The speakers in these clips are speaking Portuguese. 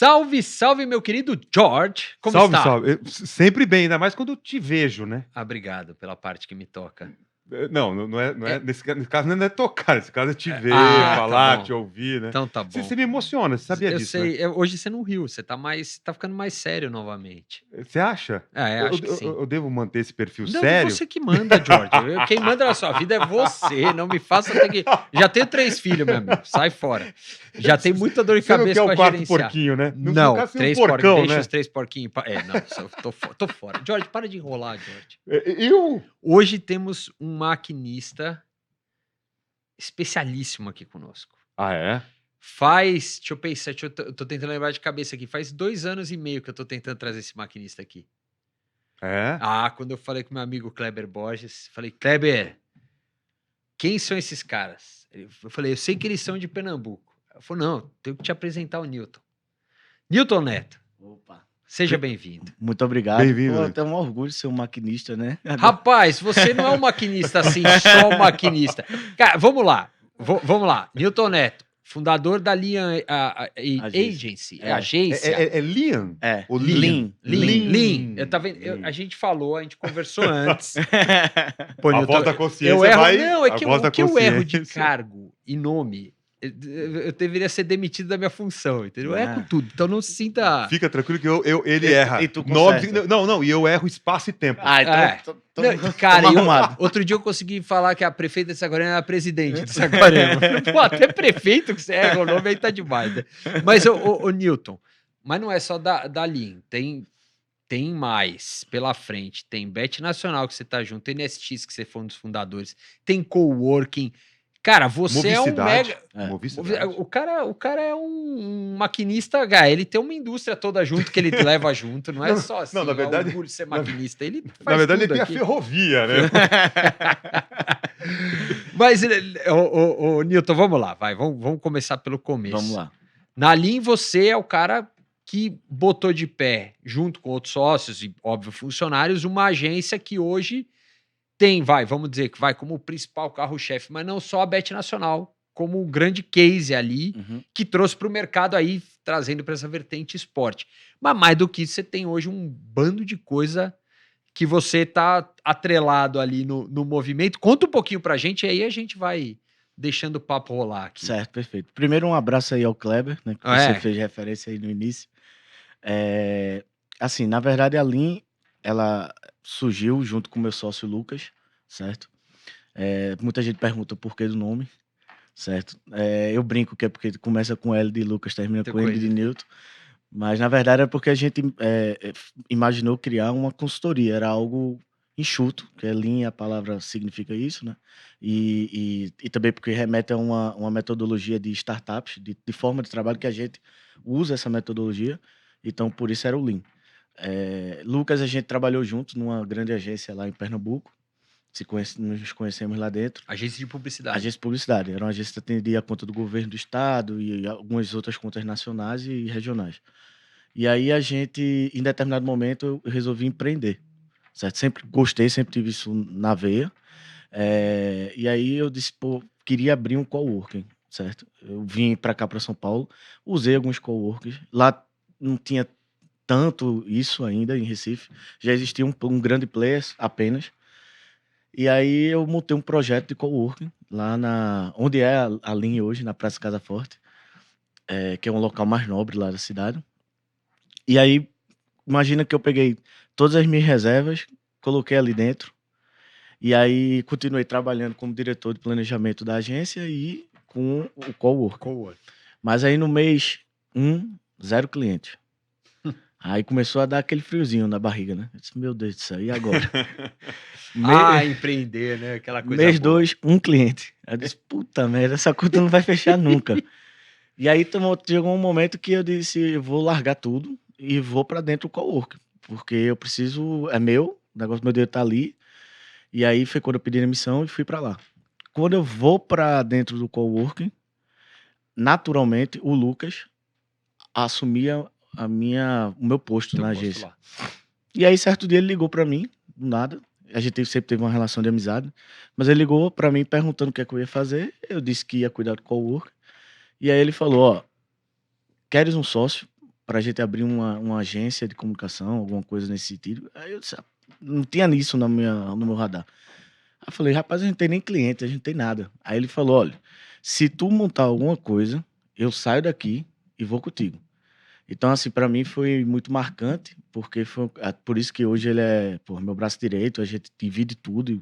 Salve, salve, meu querido George. Como Salve, está? salve. Sempre bem, ainda mais quando eu te vejo, né? Obrigado pela parte que me toca. Não é nesse caso não é tocar, nesse caso é te ver, tá falar, bom. te ouvir, né? Então tá Você, bom. você me emociona, você sabia Eu disso, sei, né? hoje você não riu, você tá ficando mais sério novamente. Você acha? Acho que sim. Eu devo manter esse perfil Não, sério? você que manda, George. Quem manda na sua vida é você. Não me faça ter que. Já tenho 3 filhos, meu amigo. Sai fora. Já tem muita dor de Você não cabeça quer o pra quarto gerenciar. porquinho, né? No Não, caso, você é um 3 porcão, porquinhos. Deixa né? os 3 porquinhos. Não, tô fora. George, para de enrolar, George. Eu? Hoje temos um maquinista especialíssimo aqui conosco. Ah, é? Deixa eu pensar, eu tô tentando lembrar de cabeça aqui. Faz 2 anos e meio que eu tô tentando trazer esse maquinista aqui. É? Quando eu falei com meu amigo Kleber Borges, falei, Kleber, quem são esses caras? Eu falei, eu sei que eles são de Pernambuco. Ele falou, não, tenho que te apresentar o Newton. Newton Neto, Opa. seja bem-vindo. Muito obrigado. Bem-vindo, Pô, Neto. tenho um orgulho de ser um maquinista, né? Rapaz, você não é um maquinista assim, só um maquinista. Cara, vamos lá. Vamos lá. Newton Neto, fundador da Lian Agency. Agência. É Liam? É. O Lean. Lean. Eu tava vendo, Lean. a gente falou, a gente conversou antes. Pô, A Newton, voz da consciência eu erro, vai... não, é a que voz o da que eu erro de consciência. cargo e nome, eu deveria ser demitido da minha função, entendeu? Eu erro Ah. com tudo, então não se sinta... Fica tranquilo que ele E- erra. e tu Nome, conserta. não, e eu erro espaço e tempo. Então É. tô Não, cara, arrumado. outro dia eu consegui falar que a prefeita de Saquarema era a presidente de Saquarema. Pô, até prefeito que você erra o nome aí tá demais, né? Mas, ô Newton, mas não é só da Lean, tem mais pela frente. Tem Bet Nacional que você tá junto, tem NSX que você foi um dos fundadores, tem coworking. Cara, você é um Movicidade. mega... Movicidade. O cara é um maquinista, cara, ele tem uma indústria toda junto que ele leva junto, não é só assim, na verdade- orgulho de ser maquinista, ele faz Na verdade, ele tudo tem aqui. a ferrovia, né? Mas, Newton, vamos lá, vamos começar pelo começo. Vamos lá. Na Lean, você é o cara que botou de pé, junto com outros sócios e, óbvio, funcionários, uma agência que hoje tem, vamos dizer que vai como o principal carro-chefe, mas não só a Bet Nacional, como um grande case ali, Uhum. que trouxe para o mercado aí, trazendo para essa vertente esporte. Mas mais do que isso, você tem hoje um bando de coisa que você tá atrelado ali no movimento. Conta um pouquinho pra gente, e aí a gente vai deixando o papo rolar aqui. Certo, perfeito. Primeiro, um abraço aí ao Kleber, né? Que É. você fez referência aí no início. Assim, na verdade, a Lean, ela surgiu junto com o meu sócio Lucas, certo? Muita gente pergunta o porquê do nome, certo? Eu brinco que é porque começa com L de Lucas, termina com N de Newton. Mas, na verdade, é porque a gente imaginou criar uma consultoria. Era algo enxuto, que é Lean, a palavra significa isso, né? E também porque remete a uma metodologia de startups, de forma de trabalho que a gente usa essa metodologia. Então, por isso era o Lean. Lucas, a gente trabalhou juntos numa grande agência lá em Pernambuco. Nos conhecemos lá dentro. Agência de publicidade. Agência de publicidade. Era uma agência que atendia a conta do governo do estado e algumas outras contas nacionais e regionais. E aí a gente, em determinado momento, eu resolvi empreender, certo? Sempre gostei, sempre tive isso na veia. E aí eu disse, pô, queria abrir um coworking, certo? Eu vim para cá, para São Paulo, usei alguns coworkings. Lá não tinha tanto isso ainda em Recife. Já existia um grande player apenas. E aí eu montei um projeto de coworking lá onde é a Lean hoje, na Praça Casa Forte, que é um local mais nobre lá da cidade. E aí, imagina que eu peguei todas as minhas reservas, coloquei ali dentro, e aí continuei trabalhando como diretor de planejamento da agência e com o coworking. Mas aí no mês 0 cliente. Aí começou a dar aquele friozinho na barriga, né? Eu disse, meu Deus do céu, e agora? Empreender, né? Aquela coisa Mês boa. 2, 1 cliente. Eu disse, puta merda, essa conta não vai fechar nunca. E aí chegou um momento que eu disse, eu vou largar tudo e vou pra dentro do coworking, porque eu preciso, é meu, o negócio do meu dinheiro tá ali. E aí foi quando eu pedi demissão e fui pra lá. Quando eu vou pra dentro do coworking, naturalmente o Lucas assumia o meu posto Teu na posto agência. lá. E aí certo dia ele ligou pra mim, do nada. A gente sempre teve uma relação de amizade, mas ele ligou pra mim perguntando o que é que eu ia fazer. Eu disse que ia cuidar do coworking. E aí ele falou, ó, queres um sócio pra gente abrir uma agência de comunicação, alguma coisa nesse sentido. Aí eu disse, não tinha nisso no meu radar. Aí eu falei, rapaz, a gente não tem nem cliente, a gente não tem nada. Aí ele falou, olha, se tu montar alguma coisa, eu saio daqui e vou contigo. Então, assim, pra mim foi muito marcante, porque foi por isso que hoje ele é, meu braço direito, a gente divide tudo,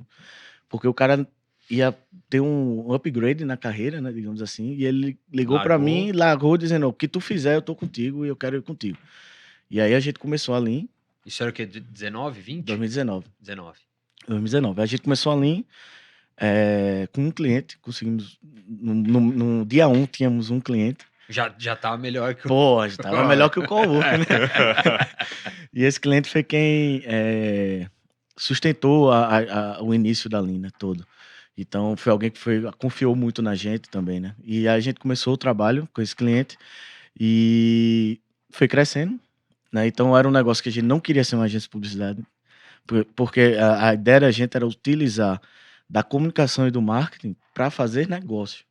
porque o cara ia ter um upgrade na carreira, né, digamos assim, e ele ligou pra mim, largou dizendo, o que tu fizer, eu tô contigo e eu quero ir contigo. E aí a gente começou a Lean. Isso era o quê? 19, 20? 2019. 19. 2019. A gente começou a Lean com um cliente, conseguimos, no dia 1 tínhamos um cliente. Já tava melhor que o... Pô, já tava melhor que o Cowork, né? E esse cliente foi quem sustentou o início da Lean, né, todo. Então, foi alguém que confiou muito na gente também, né? E aí a gente começou o trabalho com esse cliente e foi crescendo, né? Então, era um negócio que a gente não queria ser uma agência de publicidade, porque a ideia da gente era utilizar da comunicação e do marketing para fazer negócio,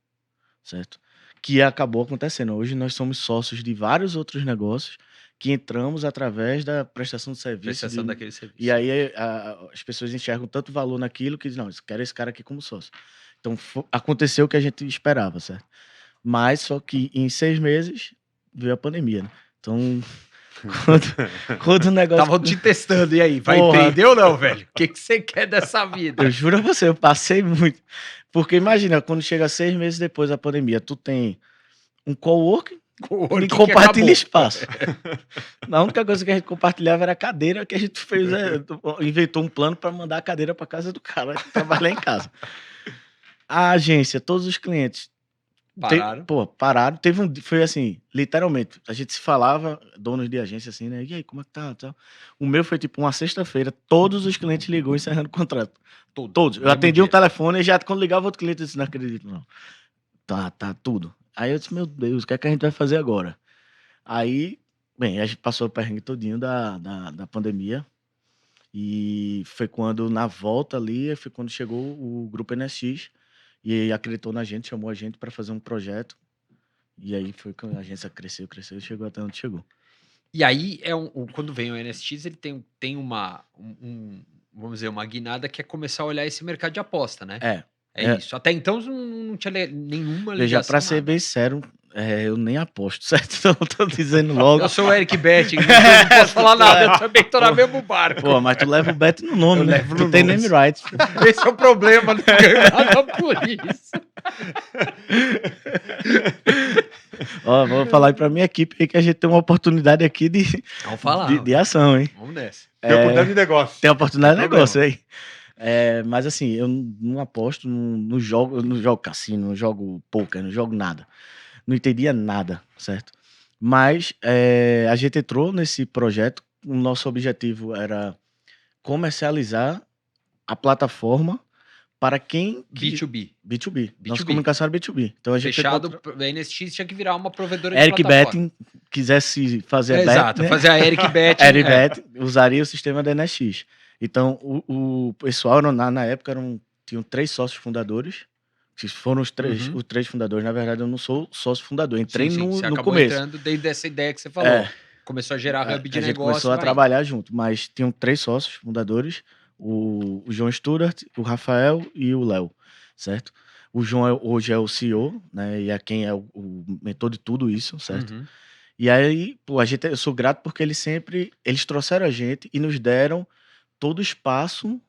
certo? Que acabou acontecendo. Hoje nós somos sócios de vários outros negócios que entramos através da prestação de serviço. Prestação daquele serviço. E aí as pessoas enxergam tanto valor naquilo que dizem, não, eu quero esse cara aqui como sócio. Então aconteceu o que a gente esperava, certo? Mas só que em 6 meses veio a pandemia, né? Então, quando o negócio... Estavam te testando, e aí? Vai empreender ou não, velho? O que você quer dessa vida? Eu juro a você, eu passei muito. Porque imagina, quando chega 6 meses depois da pandemia, tu tem um coworking e compartilha espaço. A única coisa que a gente compartilhava era a cadeira que a gente fez, inventou um plano para mandar a cadeira para casa do cara trabalhar em casa. A agência, todos os clientes pararam. Pararam. Foi assim, literalmente, a gente se falava, donos de agência assim, né? E aí, como é que tá? O meu foi tipo uma sexta-feira, todos os clientes ligou encerrando o contrato. Todos. Eu atendi um telefone e já quando ligava outro cliente, eu disse, não acredito, não. Tá, tudo. Aí eu disse, meu Deus, o que é que a gente vai fazer agora? Aí, bem, a gente passou o perrengue todinho da pandemia. E foi quando, na volta ali, foi quando chegou o Grupo NSX e acreditou na gente, chamou a gente para fazer um projeto. E aí foi quando a agência cresceu e chegou até onde chegou. E aí, quando vem o NSX, ele tem vamos dizer, uma guinada que é começar a olhar esse mercado de aposta, né? É isso. Até então não tinha nenhuma ligação. Veja, pra ser bem sério, eu nem aposto, certo? Então eu tô dizendo logo. Eu sou o Eric Betting, não posso falar nada, eu também tô no mesmo barco. Pô, mas tu leva o bet no nome, né? Tu tem name rights. Esse é o problema, não ganho nada por isso. Ó, vou falar aí pra minha equipe aí que a gente tem uma oportunidade aqui de ação, hein? Vamos nessa. Tem oportunidade de negócio. Tem oportunidade de negócio aí. Mas assim, eu não aposto, não jogo cassino, não jogo poker, não jogo nada. Não entendia nada, certo? Mas a gente entrou nesse projeto, o nosso objetivo era comercializar a plataforma para quem... B2B. B2B. Nossa comunicação era B2B. Então a gente fechado, a NSX tinha que virar uma provedora de plataforma. Eric Betting quisesse fazer a bet, exato, né? fazer a Eric Betting. Eric Betting usaria o sistema da NSX. Então, o pessoal, na época, tinham 3 sócios fundadores. Que foram os 3 fundadores. Na verdade, eu não sou sócio fundador. Entrei no começo. Você acabou entrando desde essa ideia que você falou. Começou a gerar hub de negócio. A gente começou a trabalhar junto. Mas tinham 3 sócios fundadores. O João Studart, o Rafael e o Léo, certo? O João hoje é o CEO, né? E é quem é o mentor de tudo isso, certo? E aí, eu sou grato porque eles trouxeram a gente e nos deram todo o espaço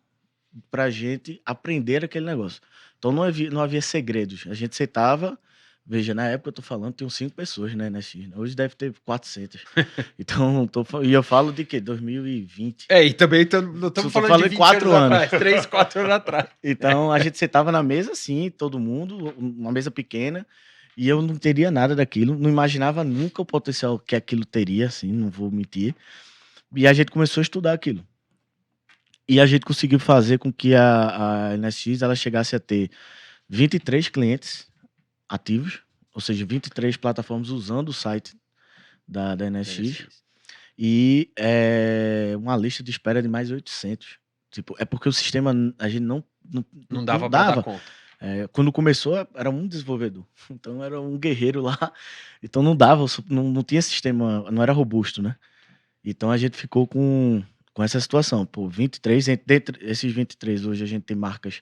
para a gente aprender aquele negócio. Então não havia segredos. A gente sentava, veja, na época eu tô falando, tem 5 pessoas, né, NSX. Hoje deve ter 400. Então, e eu falo de quê? 2020. E também não estamos falando de 20 4 anos atrás, 3, 4 anos atrás. Então a gente sentava na mesa assim, todo mundo, uma mesa pequena, e eu não teria nada daquilo, não imaginava nunca o potencial que aquilo teria, assim, não vou mentir. E a gente começou a estudar aquilo. E a gente conseguiu fazer com que a NSX ela chegasse a ter 23 clientes ativos, ou seja, 23 plataformas usando o site da NSX. E uma lista de espera de mais de 800. Tipo, é porque o sistema a gente não dava pra dar conta. Quando começou, era um desenvolvedor. Então, era um guerreiro lá. Então, não dava, não tinha sistema, não era robusto, né? Então, a gente ficou com essa situação. Pô, 23, dentre esses 23, hoje a gente tem marcas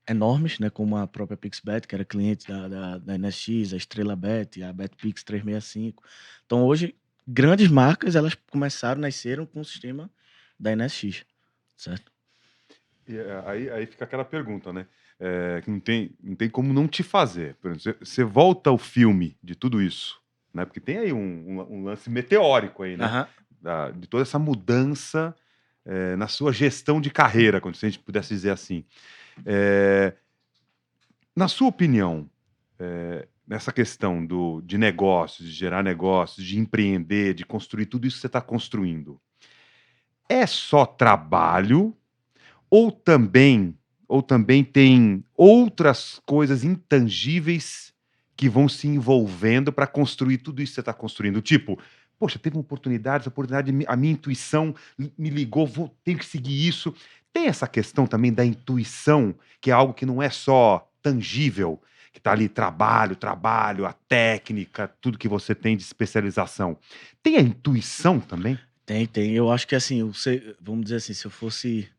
enormes, né? Como a própria PixBet, que era cliente da NSX, a Estrela Bet, a BetPix 365. Então, hoje, grandes marcas, elas nasceram com o sistema da NSX, certo? E aí fica aquela pergunta, né? Que não tem como não te fazer. Por exemplo, você volta ao filme de tudo isso, né? Porque tem aí um lance meteórico aí, né? Aham. De toda essa mudança na sua gestão de carreira, se a gente pudesse dizer assim. Na sua opinião, nessa questão de negócios, de gerar negócios, de empreender, de construir tudo isso que você está construindo, é só trabalho ou também tem outras coisas intangíveis que vão se envolvendo para construir tudo isso que você está construindo? Tipo, poxa, teve uma oportunidade, a minha intuição me ligou, tenho que seguir isso. Tem essa questão também da intuição, que é algo que não é só tangível, que está ali trabalho, a técnica, tudo que você tem de especialização. Tem a intuição também? Tem. Eu acho que assim, vamos dizer assim, se eu fosse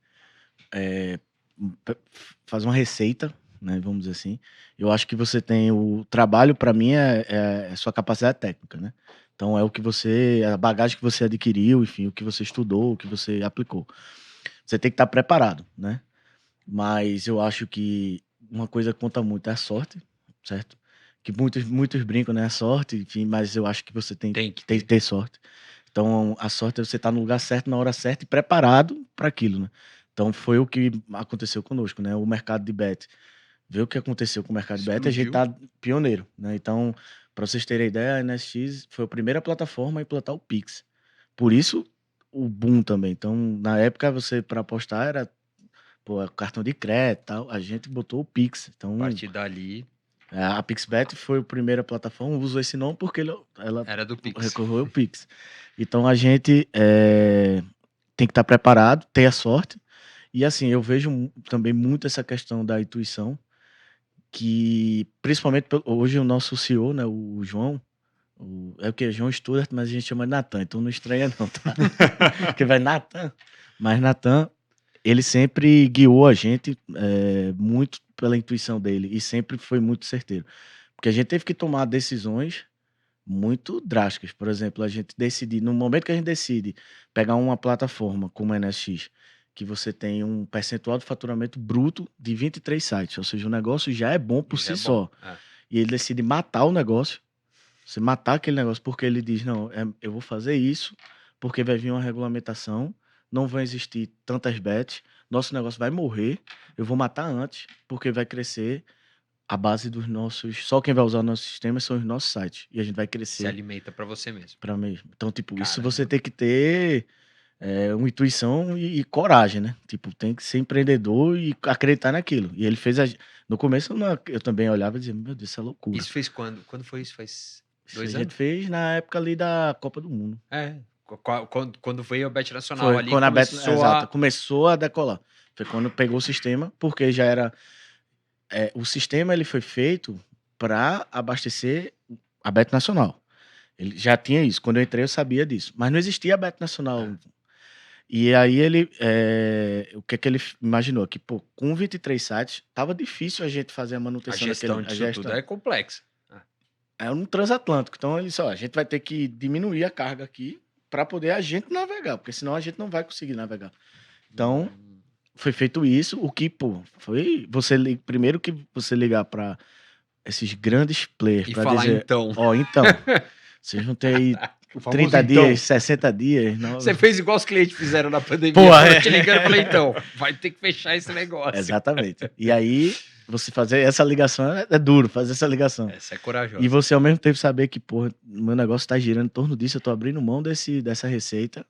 fazer uma receita, né, vamos dizer assim, eu acho que você tem o trabalho, para mim, é sua capacidade técnica, né? Então é a bagagem que você adquiriu, enfim, o que você estudou, o que você aplicou. Você tem que estar preparado, né? Mas eu acho que uma coisa que conta muito é a sorte, certo? Que muitos brincam, né? A sorte, enfim, mas eu acho que você tem que ter sorte. Então, a sorte é você estar no lugar certo, na hora certa e preparado para aquilo, né? Então, foi o que aconteceu conosco, né? O mercado de bet. Ver o que aconteceu com o mercado de bet, a gente tá pioneiro, né? Então, para vocês terem ideia, a NSX foi a primeira plataforma a implantar o Pix. Por isso, o boom também. Então, na época, você, para apostar, era cartão de crédito e tal. A gente botou o Pix. Então, A partir dali, a PixBet foi a primeira plataforma, usou esse nome porque ela era do Pix. recorreu ao Pix. Então a gente tem que estar preparado, ter a sorte. E assim, eu vejo também muito essa questão da intuição, que principalmente hoje o nosso CEO, né, o João, é o que? João Stuart, mas a gente chama de Natan, então não estranha não, tá? Porque vai Natan. Mas Natan, ele sempre guiou a gente muito pela intuição dele e sempre foi muito certeiro. Porque a gente teve que tomar decisões muito drásticas. Por exemplo, a gente no momento que a gente decide pegar uma plataforma como a NSX, que você tem um percentual de faturamento bruto de 23 sites, ou seja, o negócio já é bom por si só. E ele decide matar o negócio, você matar aquele negócio, porque ele diz, não, eu vou fazer isso, porque vai vir uma regulamentação, não vão existir tantas bets, nosso negócio vai morrer, eu vou matar antes, porque vai crescer a base dos nossos... Só quem vai usar o nosso sistema são os nossos sites, e a gente vai crescer... Se alimenta para você mesmo. Para mesmo. Então, tipo, Caramba. isso você tem que ter uma intuição e coragem, né? Tipo, tem que ser empreendedor e acreditar naquilo. E ele fez... No começo, eu também olhava e dizia, meu Deus, isso é loucura. Isso fez quando? Quando foi isso? Faz 2 anos? A gente fez na época ali da Copa do Mundo. Quando veio a Bet Nacional ali, quando começou a decolar. Foi quando pegou o sistema, porque já era... o sistema ele foi feito para abastecer a Bet Nacional. Ele já tinha isso. Quando eu entrei, eu sabia disso. Mas não existia a Bet Nacional. E aí o que é que ele imaginou? Que, com 23 sites, tava difícil a gente fazer a manutenção daquele... A gestão tudo é complexa. É um transatlântico. Então, a gente vai ter que diminuir a carga aqui para poder a gente navegar, porque senão a gente não vai conseguir navegar. Então, foi feito isso. O que, foi primeiro que você ligar para esses grandes players e para falar dizer, então. Então, vocês vão ter aí 30 dias, 60 dias. Você fez igual os clientes fizeram na pandemia. Te ligando e falei, então, vai ter que fechar esse negócio. Exatamente. E aí, você fazer essa ligação é duro, fazer essa ligação. Essa é corajosa. E você, ao mesmo tempo, saber que, meu negócio tá girando em torno disso, eu tô abrindo mão dessa receita,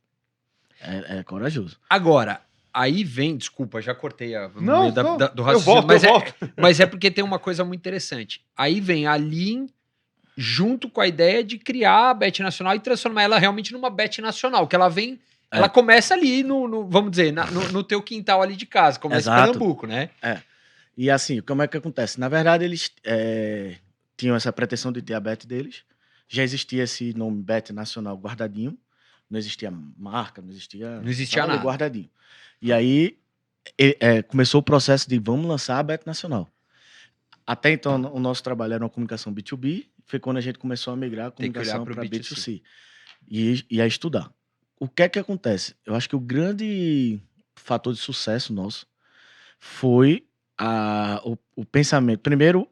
é corajoso. Agora, aí vem, desculpa, já cortei no meio do raciocínio, eu volto. Mas é porque tem uma coisa muito interessante. Aí vem a Lean junto com a ideia de criar a Bet Nacional e transformar ela realmente numa Bet Nacional, que ela vem, ela começa ali vamos dizer, no teu quintal ali de casa, começa em Pernambuco, né? E assim, como é que acontece? Na verdade, eles tinham essa pretensão de ter a bet deles. Já existia esse nome Bet Nacional guardadinho. Não existia marca, não existia... Não existia tava ali nada. guardadinho. E aí, começou o processo de vamos lançar a Bet Nacional. Até então, o nosso trabalho era uma comunicação B2B. Foi quando a gente começou a migrar a Tem que olhar comunicação pro para B2C. B2C. E a estudar. O que é que acontece? Eu acho que o grande fator de sucesso nosso foi o pensamento. Primeiro,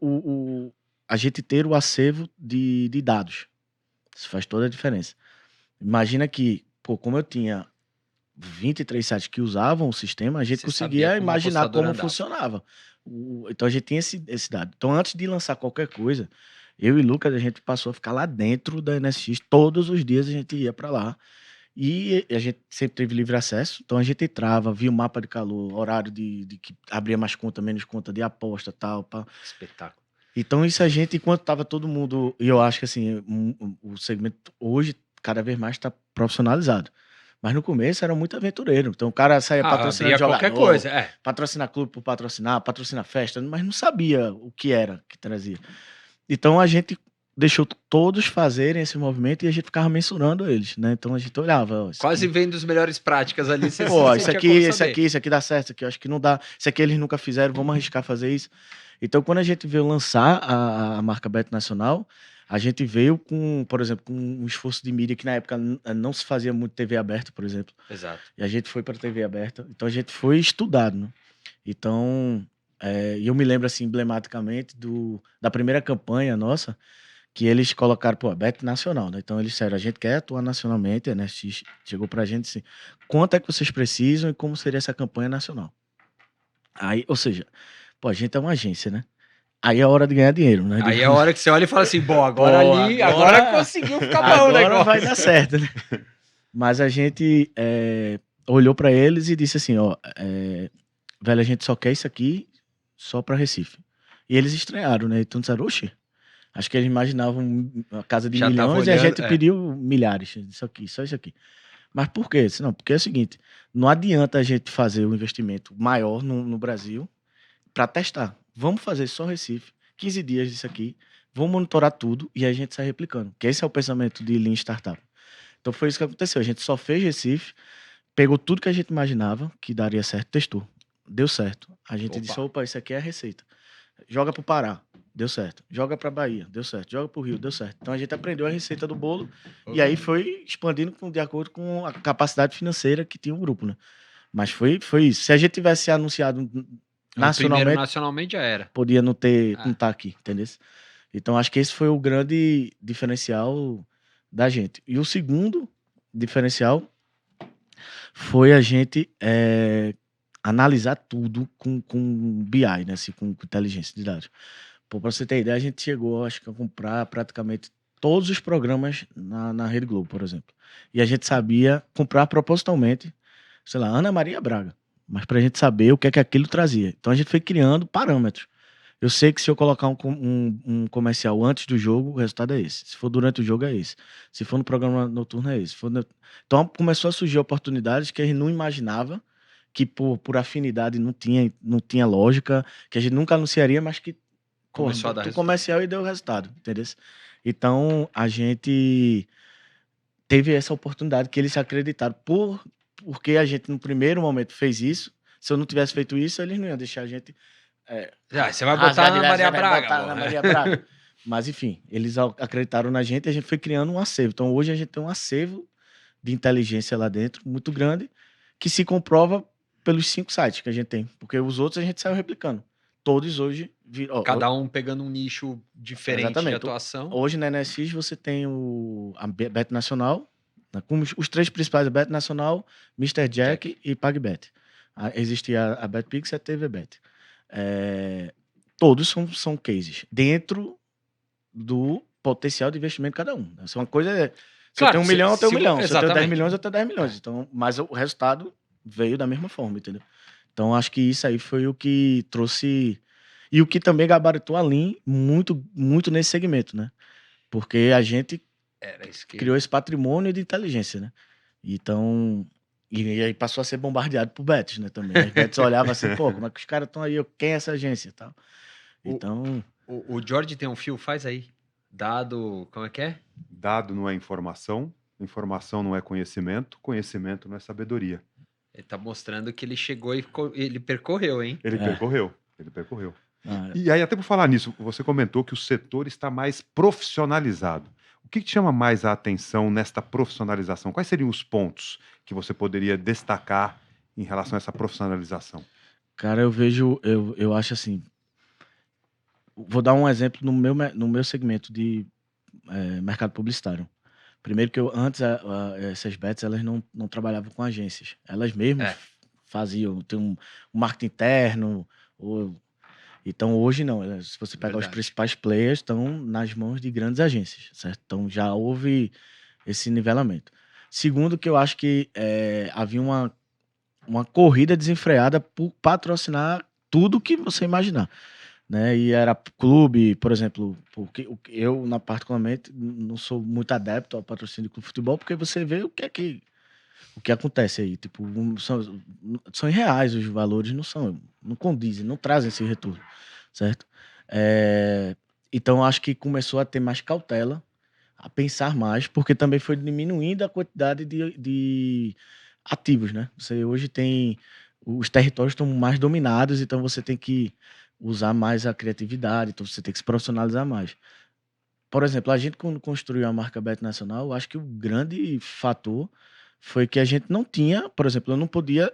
a gente ter o acervo de dados. Isso faz toda a diferença. Imagina que, pô, como eu tinha 23 sites que usavam o sistema, a gente Você sabia conseguia como a imaginar apostadora como andava. funcionava. Então a gente tinha esse dado. Então, antes de lançar qualquer coisa, eu e Lucas, a gente passou a ficar lá dentro da NSX. Todos os dias a gente ia para lá. E a gente sempre teve livre acesso, então a gente entrava, via o mapa de calor, horário de que abria mais conta, menos conta de aposta, tal, pá. Espetáculo. Então isso a gente, enquanto tava todo mundo, e eu acho que assim, o segmento hoje cada vez mais está profissionalizado. Mas no começo era muito aventureiro. Então o cara saía patrocinando abria jogador, qualquer coisa, patrocinar clube por patrocinar, patrocinar festa, mas não sabia o que era que trazia. Então a gente deixou todos fazerem esse movimento e a gente ficava mensurando eles, né? Então a gente olhava, ó, Quase vendo as melhores práticas ali. Você pô, sentia como saber. esse aqui dá certo, isso aqui eu acho que não dá, isso aqui eles nunca fizeram, vamos arriscar fazer isso. Então quando a gente veio lançar a marca Bet Nacional, a gente veio com, por exemplo, com um esforço de mídia que na época não se fazia muito TV aberta, por exemplo. Exato. E a gente foi para TV aberta, então a gente foi estudado, né? Então, e eu me lembro assim emblematicamente da primeira campanha nossa, que eles colocaram, pô, Bet Nacional, né? Então eles disseram, a gente quer atuar nacionalmente, a NSX chegou pra gente assim, quanto é que vocês precisam e como seria essa campanha nacional? Aí, ou seja, pô, a gente é uma agência, né? Aí é hora de ganhar dinheiro, né? Aí é a hora que você olha e fala assim, bom, agora Pô, ali, agora conseguiu ficar bom o agora negócio. vai dar certo, né? Mas a gente olhou pra eles e disse assim, ó, velho, a gente só quer isso aqui só pra Recife. E eles estranharam, né? Então disseram, oxe, acho que eles imaginavam uma casa de Já tava milhões e a olhando, gente pediu milhares. Isso aqui, só isso aqui. Mas por quê? Não, porque é o seguinte, não adianta a gente fazer um investimento maior no Brasil para testar. Vamos fazer só Recife, 15 dias disso aqui, vamos monitorar tudo e a gente sai replicando. Que esse é o pensamento de Lean Startup. Então foi isso que aconteceu. A gente só fez Recife, pegou tudo que a gente imaginava que daria certo, testou. Deu certo. A gente disse, opa, isso aqui é a receita. Joga pro Pará, deu certo. Joga pra Bahia, deu certo. Joga pro Rio, deu certo. Então a gente aprendeu a receita do bolo e aí foi expandindo de acordo com a capacidade financeira que tinha o grupo, né? Mas foi isso. Se a gente tivesse anunciado Primeiro nacionalmente, nacionalmente já era. podia não tá aqui, entendeu? Então acho que esse foi o grande diferencial da gente. E o segundo diferencial foi a gente analisar tudo com BI, né? Assim, com inteligência de dados. Pô, pra você ter ideia, a gente chegou, acho que, a comprar praticamente todos os programas na Rede Globo, por exemplo. E a gente sabia comprar propositalmente, sei lá, Ana Maria Braga, mas pra gente saber o que é que aquilo trazia. Então a gente foi criando parâmetros. Eu sei que se eu colocar um comercial antes do jogo, o resultado é esse. Se for durante o jogo, é esse. Se for no programa noturno, é esse. Então começou a surgir oportunidades que a gente não imaginava, que por afinidade não tinha lógica, que a gente nunca anunciaria, mas que Começou a dar do resultado. comercial e deu resultado, entendeu? Então a gente teve essa oportunidade que eles acreditaram porque a gente no primeiro momento fez isso. Se eu não tivesse feito isso, eles não iam deixar a gente você vai botar Ana Maria Braga. Ana Maria Braga. Mas enfim, eles acreditaram na gente e a gente foi criando um acervo. Então hoje a gente tem um acervo de inteligência lá dentro muito grande que se comprova pelos 5 sites que a gente tem, porque os outros a gente saiu replicando. Todos hoje viram. Cada um pegando um nicho diferente de atuação. Hoje na NSX você tem a Bet Nacional, como os 3 principais, a Bet Nacional, Mr. Jack e PagBet. Existe a BetPix e a TVBet. Todos são cases dentro do potencial de investimento de cada um. Essa é uma coisa. Se eu tenho 1 milhão, eu tenho 1 milhão. Se eu tenho 10 milhões, eu tenho 10 milhões. Então, mas o resultado veio da mesma forma, entendeu? Então, acho que isso aí foi o que trouxe. E o que também gabaritou a Lean muito, muito nesse segmento, né? Porque a gente criou esse patrimônio de inteligência, né? Então, E aí passou a ser bombardeado por bets, né, também. As bets olhavam assim, pô, como é que os caras estão aí? Quem é essa agência e tal? Então, O George tem um fio, faz aí. Dado, como é que é? Dado não é informação não é conhecimento, conhecimento não é sabedoria. Ele tá mostrando que ele chegou e ele percorreu, hein? Ele É. percorreu. ah, E aí, até por falar nisso, você comentou que o setor está mais profissionalizado. O que te chama mais a atenção nesta profissionalização? Quais seriam os pontos que você poderia destacar em relação a essa profissionalização? cara, eu acho assim, vou dar um exemplo no meu segmento de mercado publicitário. Primeiro que antes essas bets elas não trabalhavam com agências, elas mesmas faziam, tem um marketing interno, então hoje não, se você pegar os principais players estão nas mãos de grandes agências, certo? Então já houve esse nivelamento. Segundo que eu acho que havia uma corrida desenfreada por patrocinar tudo que você imaginar, né? E era clube, por exemplo, porque eu, particularmente, não sou muito adepto ao patrocínio de clube de futebol, porque você vê o que acontece aí. Tipo, são irreais os valores, não condizem, não trazem esse retorno, certo? Então, acho que começou a ter mais cautela, a pensar mais, porque também foi diminuindo a quantidade de ativos, né? Você hoje tem... Os territórios estão mais dominados, então você tem que usar mais a criatividade, então você tem que se profissionalizar mais. Por exemplo, a gente quando construiu a marca Bet Nacional, eu acho que o grande fator foi que a gente não tinha, por exemplo, eu não podia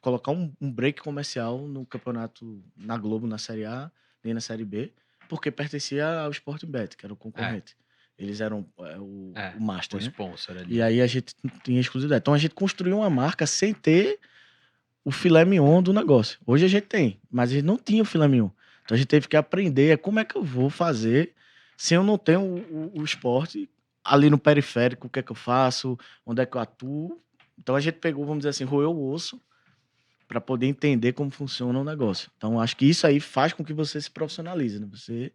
colocar um break comercial no campeonato, na Globo, na Série A, nem na Série B, porque pertencia ao Sporting Bet, que era o concorrente. Eles eram o master, o né? sponsor ali. E aí a gente não tinha exclusividade. Então a gente construiu uma marca sem ter o filé mignon do negócio. Hoje a gente tem, mas a gente não tinha o filé mignon. Então a gente teve que aprender como é que eu vou fazer se eu não tenho o esporte ali no periférico, o que é que eu faço, onde é que eu atuo. Então a gente pegou, vamos dizer assim, roeu o osso para poder entender como funciona o negócio. Então acho que isso aí faz com que você se profissionalize, né? Você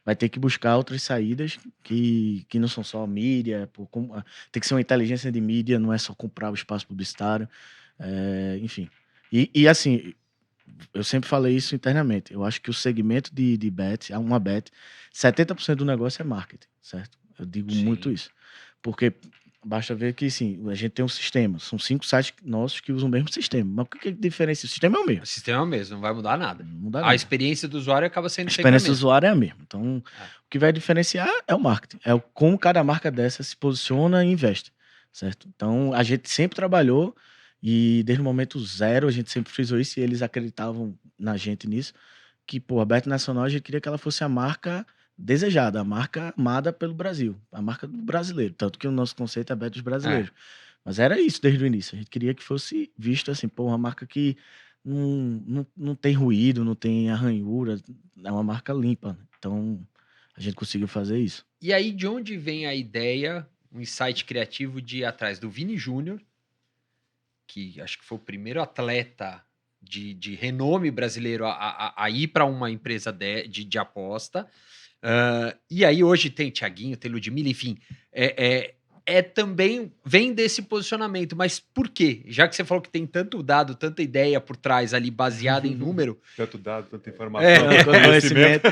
vai ter que buscar outras saídas que não são só mídia, tem que ser uma inteligência de mídia, não é só comprar o espaço publicitário, enfim. E assim, eu sempre falei isso internamente, eu acho que o segmento de bet, uma bet, 70% do negócio é marketing, certo? Eu digo muito isso, porque basta ver que, sim, a gente tem um sistema, são 5 sites nossos que usam o mesmo sistema, mas o que diferencia? O sistema é o mesmo. O sistema é o mesmo, não vai mudar nada. Não muda A nada. experiência do usuário acaba sendo A sempre a experiência do mesma. usuário é a mesma. Então, o que vai diferenciar é o marketing. É como cada marca dessa se posiciona e investe, certo? Então, a gente sempre trabalhou e desde o momento zero a gente sempre frisou isso e eles acreditavam na gente nisso, que, pô, a Bet Nacional a gente queria que ela fosse a marca desejada, a marca amada pelo Brasil, a marca do brasileiro. Tanto que o nosso conceito é a Bet dos brasileiros. Mas era isso desde o início. A gente queria que fosse visto assim, pô, uma marca que não tem ruído, não tem arranhura, é uma marca limpa. Então, a gente conseguiu fazer isso. E aí, de onde vem a ideia, um insight criativo de ir atrás do Vini Júnior, que acho que foi o primeiro atleta de renome brasileiro a ir para uma empresa de aposta. E aí, hoje tem Thiaguinho, tem Ludmilla, enfim. Também vem desse posicionamento, mas por quê? Já que você falou que tem tanto dado, tanta ideia por trás ali, baseada em número. Tanto dado, tanta informação, conhecimento.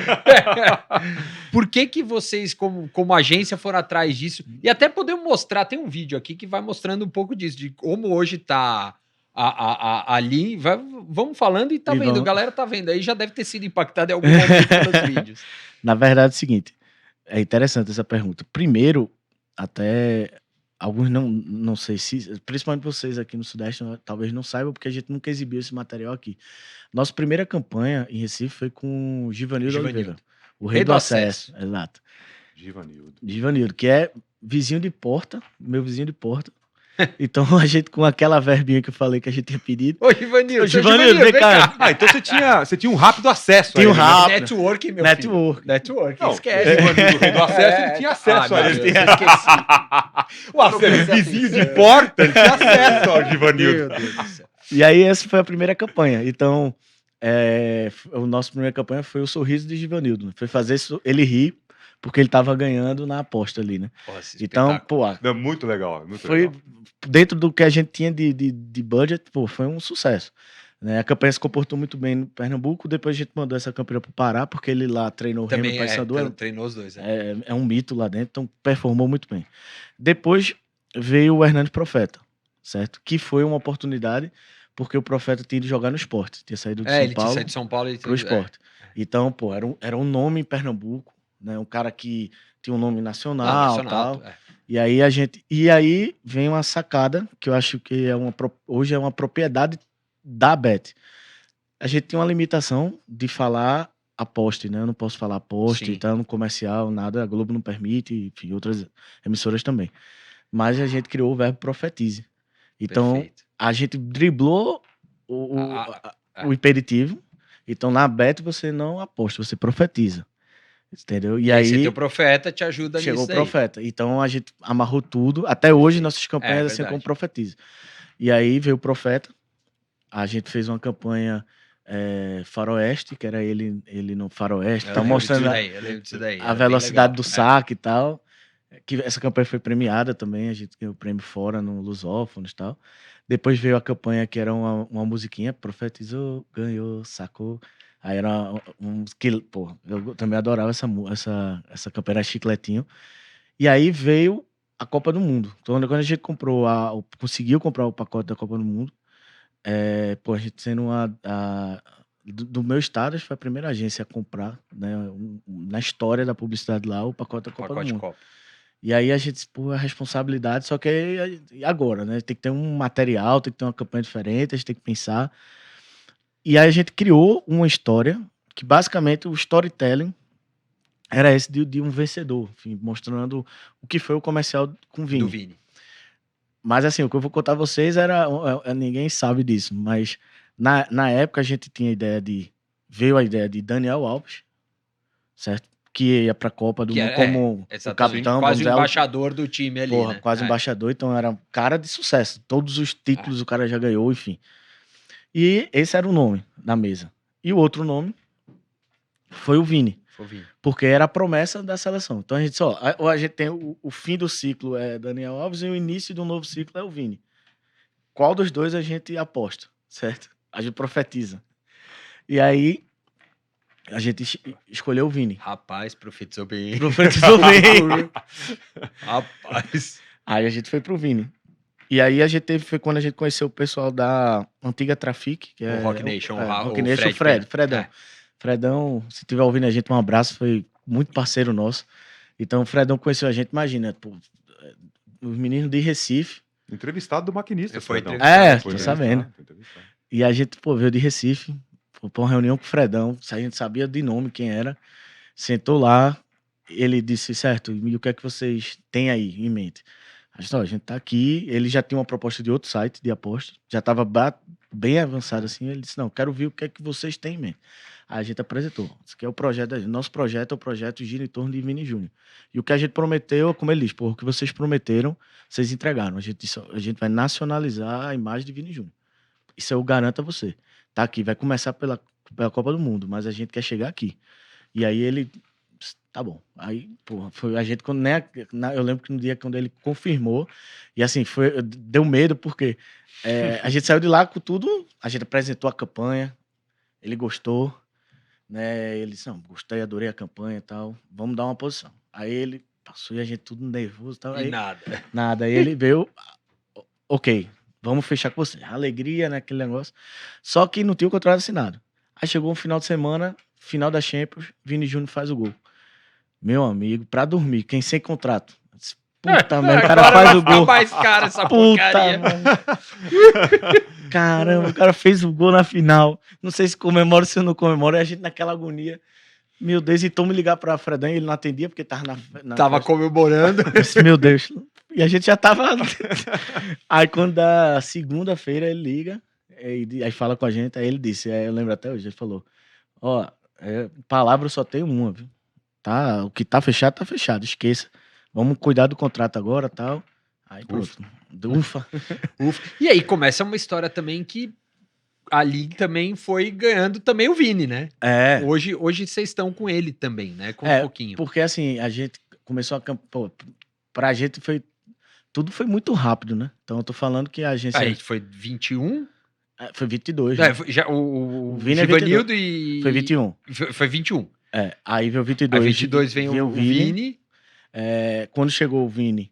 Por que vocês, como agência, foram atrás disso? E até podemos mostrar, tem um vídeo aqui que vai mostrando um pouco disso, de como hoje tá ali. Vamos falando e tá vendo, vamos... galera tá vendo aí, já deve ter sido impactado em algum momento pelos vídeos. Na verdade é o seguinte, é interessante essa pergunta. Primeiro, até alguns não sei se, principalmente vocês aqui no Sudeste, talvez não saibam, porque a gente nunca exibiu esse material aqui. Nossa primeira campanha em Recife foi com o Givanildo Oliveira, o Rei do Acesso. Exato. Givanildo, que é vizinho de porta, meu vizinho de porta. Então a gente, com aquela verbinha que eu falei que a gente tinha pedido. Ô, Givanildo, vem cá. Então você tinha um rápido acesso. Tinha um rápido. Network, meu Network. filho. Network, não, esquece. O Givanildo, Rei do Acesso, ele tinha acesso a ele. O acesso vizinho de porta, ele tinha acesso ao Givanildo. Meu Deus do céu. E aí essa foi a primeira campanha. Então, a nossa primeira campanha foi o sorriso de Givanildo. Foi fazer ele rir, porque ele tava ganhando na aposta ali, né? Nossa, Então, espetáculo. pô, Não, muito legal, muito foi legal. dentro do que a gente tinha de budget, pô, foi um sucesso. Né? A campanha se comportou muito bem no Pernambuco, depois a gente mandou essa campanha pro Pará, porque ele lá treinou o Remo e Também Paysandu, treinou os dois. é um mito lá dentro, então performou muito bem. Depois veio o Hernandes Profeta, certo? Que foi uma oportunidade, porque o Profeta tinha ido jogar no Sport, tinha saído de São Ele tinha Paulo saído de São Paulo e pro Sport. Então, pô, era um nome em Pernambuco, né? Um cara que tinha um nome nacional, tal. E aí vem uma sacada que eu acho que hoje é uma propriedade da Bet. A gente tem uma limitação de falar aposte, né? Eu não posso falar aposte, tá no comercial, nada, a Globo não permite, enfim, outras emissoras também. Mas a gente criou o verbo profetize. Então, Perfeito. a gente driblou o imperativo. Então, na Bet você não aposta, você profetiza. Entendeu? E aí você tem o profeta, te ajuda chegou nisso o profeta. Então, a gente amarrou tudo. Até hoje, nossas campanhas assim como profetiza. E aí veio o profeta. A gente fez uma campanha faroeste, que era ele no faroeste, tá mostrando a velocidade do saque e tal. Que essa campanha foi premiada também, a gente ganhou o prêmio fora no Lusófonos e tal. Depois veio a campanha que era uma musiquinha, profetizou, ganhou, sacou. Aí era pô, eu também adorava essa campanha, era Chicletinho. E aí veio a Copa do Mundo. Então, quando a gente conseguiu comprar o pacote da Copa do Mundo, pô, a gente sendo do meu estado, acho que foi a primeira agência a comprar, né, na história da publicidade lá, o pacote da Copa do Mundo. E aí a gente, pô, a responsabilidade, só que e agora, né? Tem que ter um material, tem que ter uma campanha diferente, a gente tem que pensar. E aí a gente criou uma história, que basicamente o storytelling era esse de um vencedor, enfim, mostrando o que foi o comercial com o Vini. Do Vini. Mas assim, o que eu vou contar a vocês ninguém sabe disso, mas na época a gente tinha veio a ideia de Daniel Alves, certo? Que ia pra Copa do Mundo como o capitão. Quase o embaixador do time ali, porra, né? quase embaixador, então era um cara de sucesso. Todos os títulos o cara já ganhou, enfim. E esse era o nome da mesa. E o outro nome foi o Vini. Porque era a promessa da seleção. Então a gente a gente tem o fim do ciclo é Daniel Alves e o início de um novo ciclo é o Vini. Qual dos dois a gente aposta, certo? A gente profetiza. E aí a gente escolheu o Vini. Rapaz, profetizou bem. Profetizou bem. Rapaz. Aí a gente foi pro Vini. E aí foi quando a gente conheceu o pessoal da antiga Trafic, que é o Rock Nation, Rock Nation, Fredão. Fredão, se estiver ouvindo a gente, um abraço, foi muito parceiro nosso. Então o Fredão conheceu a gente, imagina, pô, os meninos de Recife. Entrevistado do maquinista, Fredão. Tô sabendo. E a gente, pô, veio de Recife, pra uma reunião com o Fredão, a gente sabia de nome quem era, sentou lá, ele disse, certo, e o que é que vocês têm aí em mente? A gente tá aqui, ele já tinha uma proposta de outro site de aposta, já tava bem avançado assim, ele disse, não, quero ver o que é que vocês têm em mente. Aí a gente apresentou, isso aqui é o projeto da gente, nosso projeto é o projeto gira em torno de Vini Júnior. E o que a gente prometeu, como ele disse, pô, o que vocês prometeram, vocês entregaram, a gente vai nacionalizar a imagem de Vini Júnior. Isso eu garanto a você. Tá aqui, vai começar pela Copa do Mundo, mas a gente quer chegar aqui. E aí ele, tá bom. Aí, porra, foi a gente, quando, né, eu lembro que no dia quando ele confirmou, e assim, deu medo, porque a gente saiu de lá com tudo, a gente apresentou a campanha, ele gostou, né, ele disse, não, gostei, adorei a campanha e tal, vamos dar uma posição. Aí ele passou e a gente tudo nervoso e tal. E aí, nada. Aí ele veio, ok, vamos fechar com você. Alegria, né, aquele negócio. Só que não tinha o contrato assinado. Aí chegou um final de semana, final da Champions, Vini Júnior faz o gol. Meu amigo, pra dormir, quem sem contrato. Puta merda, o cara faz o gol. Mais cara essa porcaria. Caramba, o cara fez o gol na final. Não sei se comemora ou se não comemora. E a gente naquela agonia. Meu Deus, então me ligar pra Fredão e ele não atendia porque tava tava comemorando. Meu Deus. E a gente já tava... Aí quando dá segunda-feira ele liga, aí fala com a gente, aí ele disse, eu lembro até hoje, ele falou, palavra eu só tenho uma, viu? Tá, o que tá fechado, esqueça. Vamos cuidar do contrato agora e tal. Aí pronto. Ufa. E aí começa uma história também que ali também foi ganhando também o Vini, né? É, Hoje vocês estão com ele também, né? Com um pouquinho. porque assim, a gente começou a pô, pra gente tudo foi muito rápido, né? Então eu tô falando que a agência Aí foi 21? foi 22, É, né? já, o Vini é Givanildo e... Foi 21. Foi 21. Aí veio o Aí 22. 22 vem veio o Vini, Quando chegou o Vini,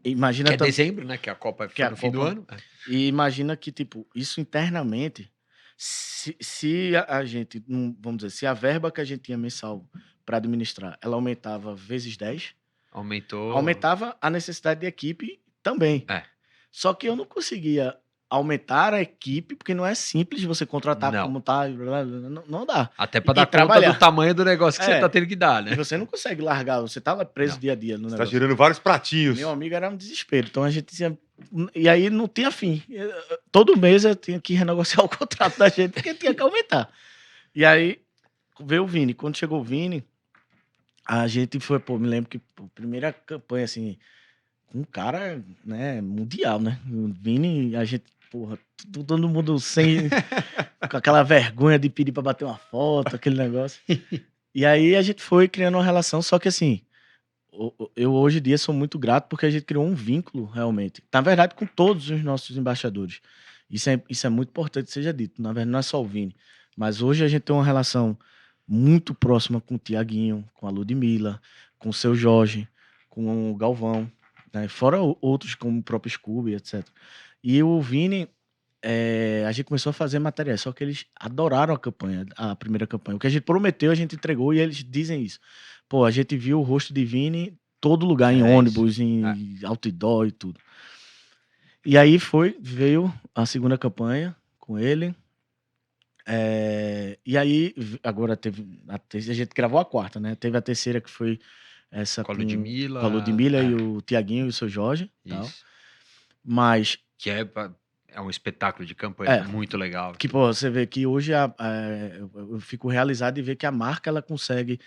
imagina que é tam- dezembro, né? Que a Copa Que foi a no fim do Copa- ano. E imagina que, tipo, isso internamente, se a gente, vamos dizer, se a verba que a gente tinha mensal para administrar, ela aumentava vezes 10, Aumentou. aumentava a necessidade de equipe também. É. Só que eu não conseguia aumentar a equipe, porque não é simples você contratar Não. como tá, não dá. Até para E dar conta trabalhar. do tamanho do negócio que você É. tá tendo que dar, né? E você não consegue largar, você tá lá preso Não. dia a dia no Você tá negócio. girando vários pratinhos. Meu amigo era um desespero. Então a gente tinha. E aí não tinha fim. Todo mês eu tinha que renegociar o contrato da gente, porque tinha que aumentar. E aí veio o Vini. Quando chegou o Vini, a gente foi, me lembro que a primeira campanha, assim, com um cara, né, mundial, né? O Vini, a gente, todo mundo sem. com aquela vergonha de pedir pra bater uma foto, aquele negócio. E aí a gente foi criando uma relação, só que assim. Eu hoje em dia sou muito grato porque a gente criou um vínculo realmente. Na verdade, com todos os nossos embaixadores. Isso é muito importante que seja dito. Na verdade, não é só o Vini. Mas hoje a gente tem uma relação muito próxima com o Tiaguinho, com a Ludmilla, com o seu Jorge, com o Galvão, né? Fora outros como o próprio Scooby, etc. E o Vini, a gente começou a fazer materiais, só que eles adoraram a primeira campanha. O que a gente prometeu, a gente entregou e eles dizem isso. Pô, a gente viu o rosto de Vini em todo lugar, em ônibus, em outdoor e tudo. E aí veio a segunda campanha com ele. E aí, agora a gente gravou a quarta, né? Teve a terceira que foi essa Com a Ludmilla. Com a Ludmilla e o Tiaguinho e o seu Jorge. Tal. Isso. Mas Que é um espetáculo de campanha muito legal. que, pô, você vê que hoje eu fico realizado de ver que a marca ela consegue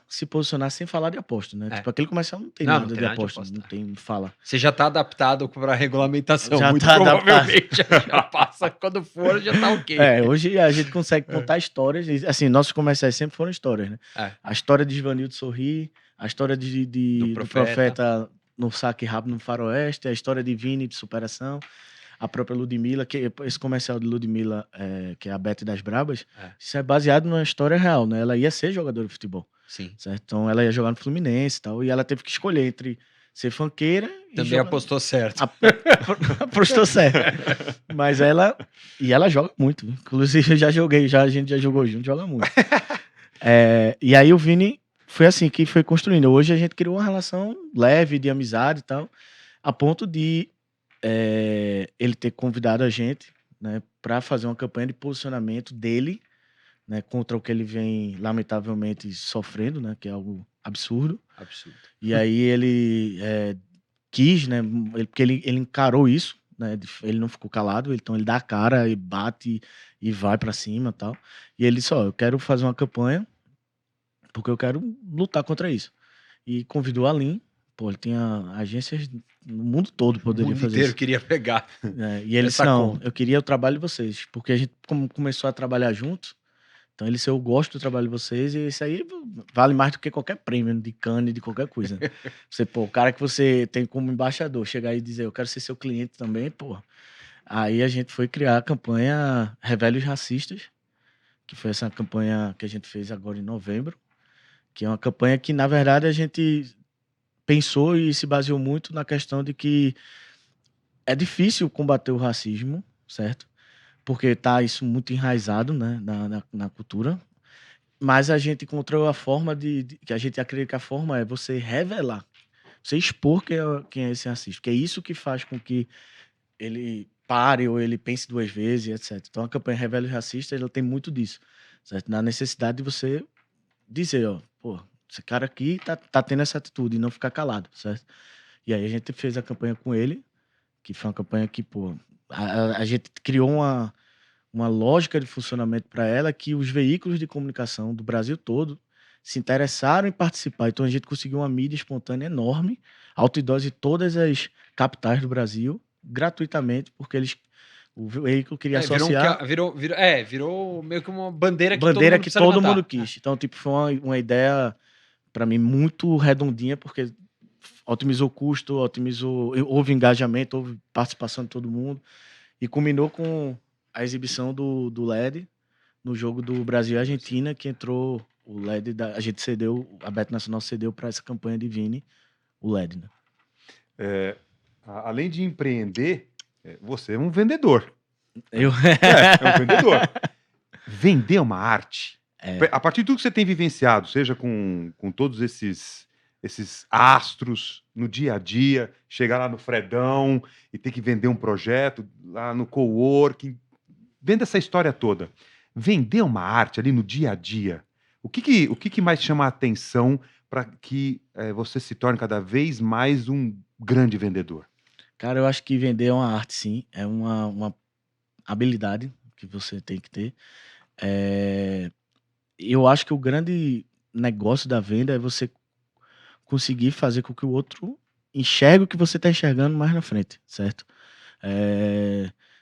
se posicionar sem falar de aposta, né? Tipo, aquele comercial não tem nada de aposta, não tem fala. Você já tá adaptado para a regulamentação, Já muito tá provavelmente já passa, quando for já tá ok. Hoje a gente consegue contar histórias, assim, nossos comerciais sempre foram histórias, né? A história de Givanildo Sorri, a história do profeta no saque rápido no faroeste, a história de Vini de superação, a própria Ludmilla, que esse comercial de Ludmilla, que é a Bete das Brabas, isso é baseado numa história real, né? Ela ia ser jogadora de futebol. Sim. Certo? Então ela ia jogar no Fluminense e tal, e ela teve que escolher entre ser funkeira e também apostou certo. Apostou certo. Mas ela joga muito. Inclusive, eu já joguei, a gente já jogou junto, joga muito. E aí o Vini foi assim que foi construindo. Hoje a gente criou uma relação leve de amizade e tal, a ponto de ele ter convidado a gente, né, para fazer uma campanha de posicionamento dele, né, contra o que ele vem lamentavelmente sofrendo, né, que é algo absurdo. E aí ele quis, né, porque ele encarou isso, né, ele não ficou calado, então ele dá a cara e bate e vai para cima e tal. E ele disse, eu quero fazer uma campanha porque eu quero lutar contra isso. E convidou a Lin. Pô, ele tinha agências no mundo todo, poderia fazer isso. O mundo inteiro queria pegar. E ele disse, não, eu queria o trabalho de vocês. Porque a gente começou a trabalhar juntos. Então ele disse, eu gosto do trabalho de vocês. E isso aí vale mais do que qualquer prêmio de Cannes, de qualquer coisa. O cara que você tem como embaixador, chegar aí e dizer, eu quero ser seu cliente também, pô. Aí a gente foi criar a campanha Revele os Racistas, que foi essa campanha que a gente fez agora em novembro. Que é uma campanha que, na verdade, a gente pensou e se baseou muito na questão de que é difícil combater o racismo, certo? Porque tá isso muito enraizado, né, na cultura. Mas a gente encontrou a forma que a gente acredita que a forma é você revelar, você expor quem é esse racista. Que é isso que faz com que ele pare ou ele pense duas vezes, etc. Então a campanha Revele os Racistas, ela tem muito disso, certo? Na necessidade de você dizer, esse cara aqui tá tendo essa atitude e não ficar calado, certo? E aí a gente fez a campanha com ele, que foi uma campanha que, a gente criou uma lógica de funcionamento para ela que os veículos de comunicação do Brasil todo se interessaram em participar. Então a gente conseguiu uma mídia espontânea enorme, outdoors de todas as capitais do Brasil, gratuitamente, porque eles O veículo queria Virou, associar virou meio que uma bandeira que bandeira todo mundo que precisa todo levantar. mundo quis. Então, tipo, foi uma ideia, para mim, muito redondinha, porque otimizou custo, houve engajamento, houve participação de todo mundo, e culminou com a exibição do LED no jogo do Brasil e Argentina, que entrou o LED, a gente cedeu, a Bet Nacional cedeu para essa campanha de Vini, o LED, né? Além de empreender, você é um vendedor. Eu... É um vendedor. Vender é uma arte. É. A partir de tudo que você tem vivenciado, seja com todos esses astros no dia a dia, chegar lá no Fredão e ter que vender um projeto, lá no coworking, vendo essa história toda. Vender é uma arte ali no dia a dia. O que mais chama a atenção para que você se torne cada vez mais um grande vendedor? Cara, eu acho que vender é uma arte, sim. É uma habilidade que você tem que ter. Eu acho que o grande negócio da venda é você conseguir fazer com que o outro enxergue o que você está enxergando mais na frente, certo?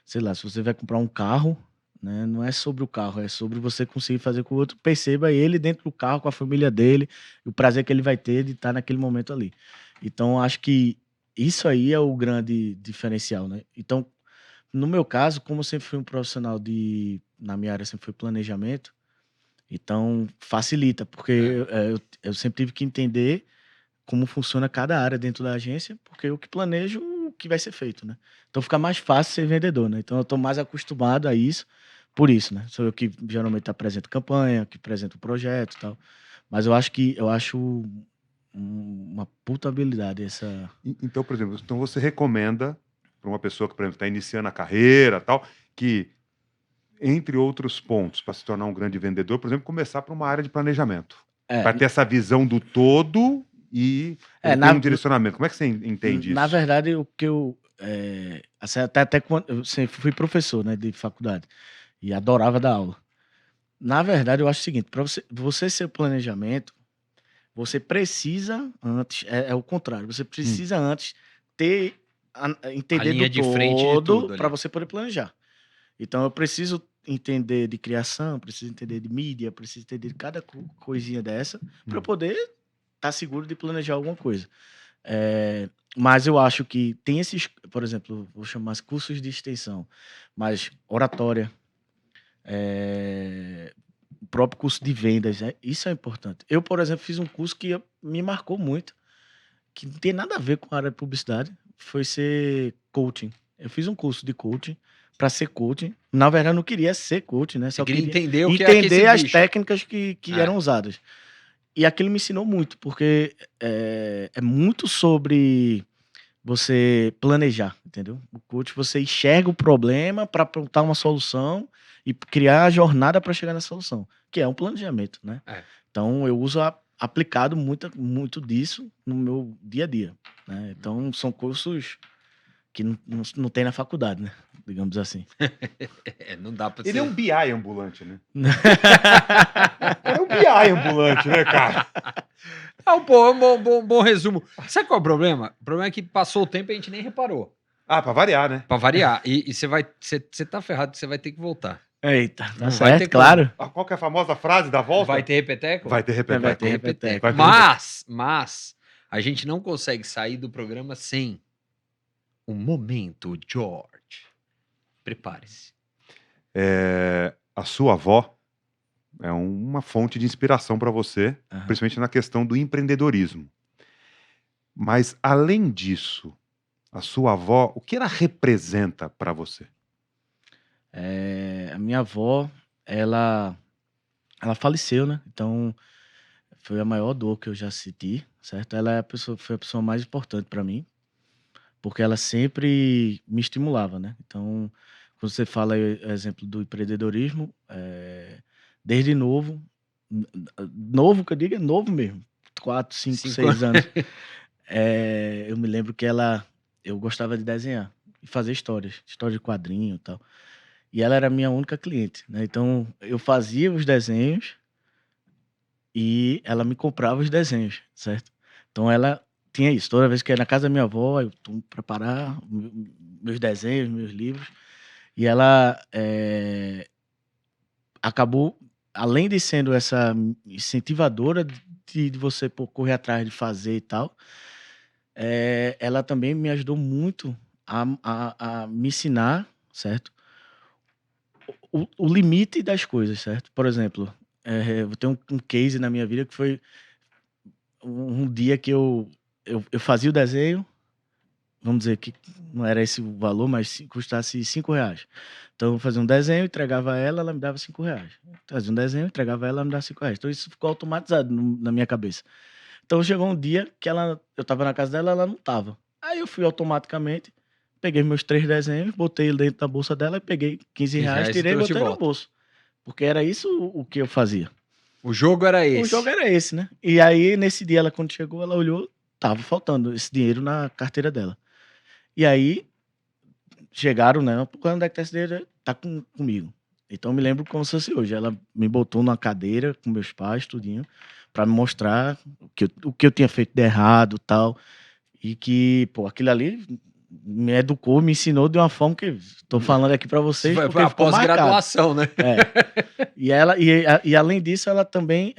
Sei lá, se você vai comprar um carro, né, não é sobre o carro, é sobre você conseguir fazer com que o outro perceba ele dentro do carro, com a família dele, e o prazer que ele vai ter de estar naquele momento ali. Então, acho que isso aí é o grande diferencial, né? Então, no meu caso, como eu sempre fui um profissional na minha área sempre foi planejamento, então facilita, porque eu sempre tive que entender como funciona cada área dentro da agência, porque eu que planejo o que vai ser feito, né? Então fica mais fácil ser vendedor, né? Então eu tô mais acostumado a isso, por isso, né? Sou eu que geralmente apresento campanha, que apresento o projeto e tal. Mas eu acho uma puta habilidade essa. Então, por exemplo, você recomenda para uma pessoa que, por exemplo, está iniciando a carreira, tal, que entre outros pontos para se tornar um grande vendedor, por exemplo, começar por uma área de planejamento, para ter essa visão do todo e ter um direcionamento. Como é que você entende isso? Na verdade, o que eu assim, até quando eu sempre fui professor, né, de faculdade e adorava dar aula. Na verdade, eu acho o seguinte: para você ser planejamento, você precisa antes, é o contrário, você precisa antes entender linha do de frente de tudo todo ali. para você poder planejar. Então eu preciso entender de criação, preciso entender de mídia, preciso entender de cada coisinha dessa para eu poder estar seguro de planejar alguma coisa. Mas eu acho que tem esses, por exemplo, vou chamar cursos de extensão, mas oratória, o próprio curso de vendas, isso é importante. Eu, por exemplo, fiz um curso que me marcou muito, que não tem nada a ver com a área de publicidade, foi ser coaching. Eu fiz um curso de coaching para ser coaching. Na verdade, eu não queria ser coaching, né? Você Só queria queria entender o que é entender as bicho. técnicas que eram usadas. E aquilo me ensinou muito, porque é muito sobre você planejar, entendeu? O coach, você enxerga o problema para apontar uma solução e criar a jornada para chegar na solução, que é um planejamento, né? Então, eu uso aplicado muito disso no meu dia a dia, né? Então, são cursos que não tem na faculdade, né? Digamos assim. Não dá pra Ele ser. é um BI ambulante, né? É um BI ambulante, né, cara? É um bom resumo. Sabe qual é o problema? O problema é que passou o tempo e a gente nem reparou. Pra variar, né? Pra variar. E você tá ferrado, você vai ter que voltar. Eita, tá Não vai ter certo, claro. Qual que é a famosa frase da volta? Vai ter repeteco? Vai ter repeteco. Vai ter repeteco. Vai ter Mas a gente não consegue sair do programa sem um momento, George. Prepare-se. A sua avó é uma fonte de inspiração para você, principalmente na questão do empreendedorismo. Mas, além disso, a sua avó, o que ela representa para você? A minha avó, ela faleceu, né? Então, foi a maior dor que eu já senti, certo? Ela foi a pessoa mais importante para mim, porque ela sempre me estimulava, né? Então, quando você fala, exemplo do empreendedorismo, desde novo que eu digo é novo mesmo, 4, 5, 6 anos. Eu me lembro que eu gostava de desenhar e fazer história de quadrinho e tal. E ela era a minha única cliente, né? Então, eu fazia os desenhos e ela me comprava os desenhos, certo? Então, ela tinha isso. Toda vez que ia na casa da minha avó, eu preparar meus desenhos, meus livros. E ela acabou, além de sendo essa incentivadora de você correr atrás de fazer e tal, ela também me ajudou muito a me ensinar, certo? O limite das coisas, certo? Por exemplo, eu tenho um case na minha vida que foi um dia que eu fazia o desenho, vamos dizer que não era esse o valor, mas se custasse R$5. Então eu fazia um desenho, entregava ela me dava R$5. Fazia um desenho, entregava ela me dava R$5. Então isso ficou automatizado na minha cabeça. Então chegou um dia que eu tava na casa dela, ela não tava. Aí eu fui automaticamente, peguei meus 3 desenhos, botei ele dentro da bolsa dela e peguei R$15, tirei e trouxe de botei no volta. bolso. Porque era isso o que eu fazia. O jogo era esse. O jogo era esse, né? E aí, nesse dia, quando chegou, ela olhou, tava faltando esse dinheiro na carteira dela. E aí, chegaram, né? Onde é que tá esse dinheiro? Tá comigo. Então, eu me lembro como se fosse hoje. Ela me botou numa cadeira com meus pais, tudinho, pra me mostrar o que eu tinha feito de errado e tal. E que, pô, aquilo ali me educou, me ensinou de uma forma que tô falando aqui pra vocês. Foi Porque a ficou marcado. pós-graduação, né? E além disso, ela também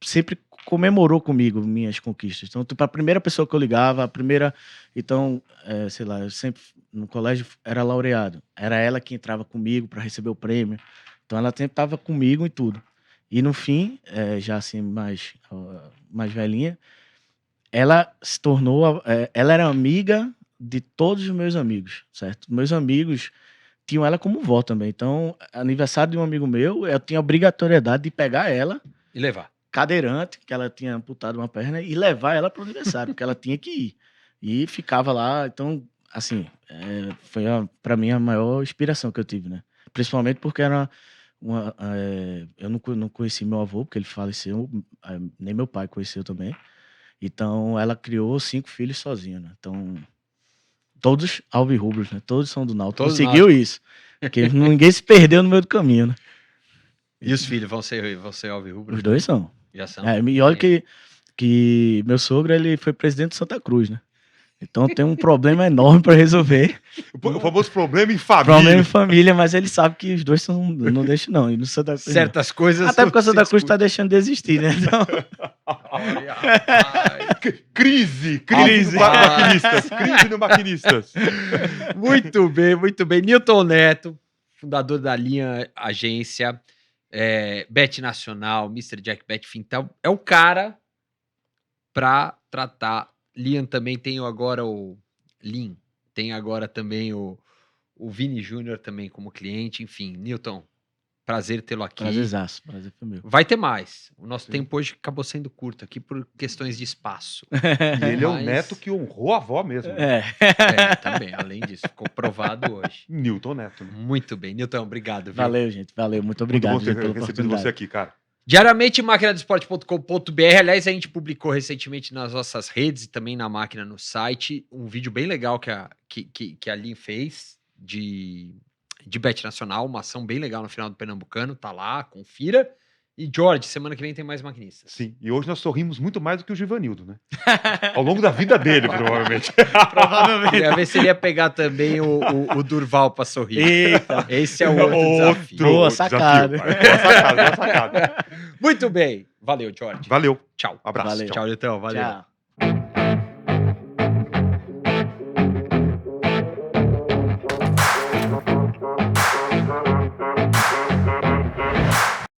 sempre comemorou comigo minhas conquistas. Então, tipo, a primeira pessoa que eu ligava, então, sei lá, eu sempre no colégio era laureado. Era ela que entrava comigo para receber o prêmio. Então, ela sempre estava comigo em tudo. E no fim, já assim, mais velhinha, ela se tornou, ela era amiga de todos os meus amigos, certo? Meus amigos tinham ela como vó também. Então, aniversário de um amigo meu, eu tinha a obrigatoriedade de pegar ela, E levar. cadeirante, que ela tinha amputado uma perna, e levar ela para o aniversário, porque ela tinha que ir. E ficava lá. Então, assim, foi para mim a maior inspiração que eu tive, né? Principalmente porque era eu não conheci meu avô, porque ele faleceu, nem meu pai conheceu também. Então, ela criou 5 filhos sozinha, né? Então, todos alvirrubros, né? Todos são do Náutico. Todos Conseguiu isso. Porque ninguém se perdeu no meio do caminho, né? E os filhos vão ser alvirrubros? Os dois são. Já são. E olha que meu sogro, ele foi presidente de Santa Cruz, né? Então tem um problema enorme para resolver. O famoso problema em família. Problema em família, mas ele sabe que os dois não deixam, não. E no Santa Cruz, Certas coisas. até porque o Santa Cruz tá deixando de existir, né? Então... Olha, rapaz. Crise Crise. no Maquinistas. Crise no Maquinistas. Muito bem, muito bem. Newton Neto, fundador da Linha Agência, Bet Nacional, Mr. Jack Bet, enfim, então, é o cara para tratar. Liam também tem agora tem agora também o Vini Júnior também como cliente, enfim. Newton, prazer tê-lo aqui. Prazerzaço, prazer foi meu. Vai ter mais. O nosso tempo hoje acabou sendo curto aqui por questões de espaço. E ele é o neto que honrou a avó mesmo. Também, além disso, ficou provado hoje. Newton Neto. Né? Muito bem. Newton, obrigado. Viu? Valeu, gente. Valeu. Muito obrigado. Muito bom pela ter recebido oportunidade. você aqui, cara. Diariamente, maquinadosport.com.br. Aliás, a gente publicou recentemente nas nossas redes e também na máquina no site um vídeo bem legal que a Lin fez de Bet Nacional, uma ação bem legal no final do Pernambucano. Tá lá, confira. E, George, semana que vem tem mais maquinistas. Sim, e hoje nós sorrimos muito mais do que o Givanildo, né? Ao longo da vida dele, provavelmente. Provavelmente. Queria ver se ele ia pegar também o Durval pra sorrir. Eita. Esse é o outro desafio. Boa sacada. Boa sacada. Muito bem. Valeu, George. Valeu. Tchau. Abraço. Valeu. Tchau. Tchau, Letão. Valeu. Tchau.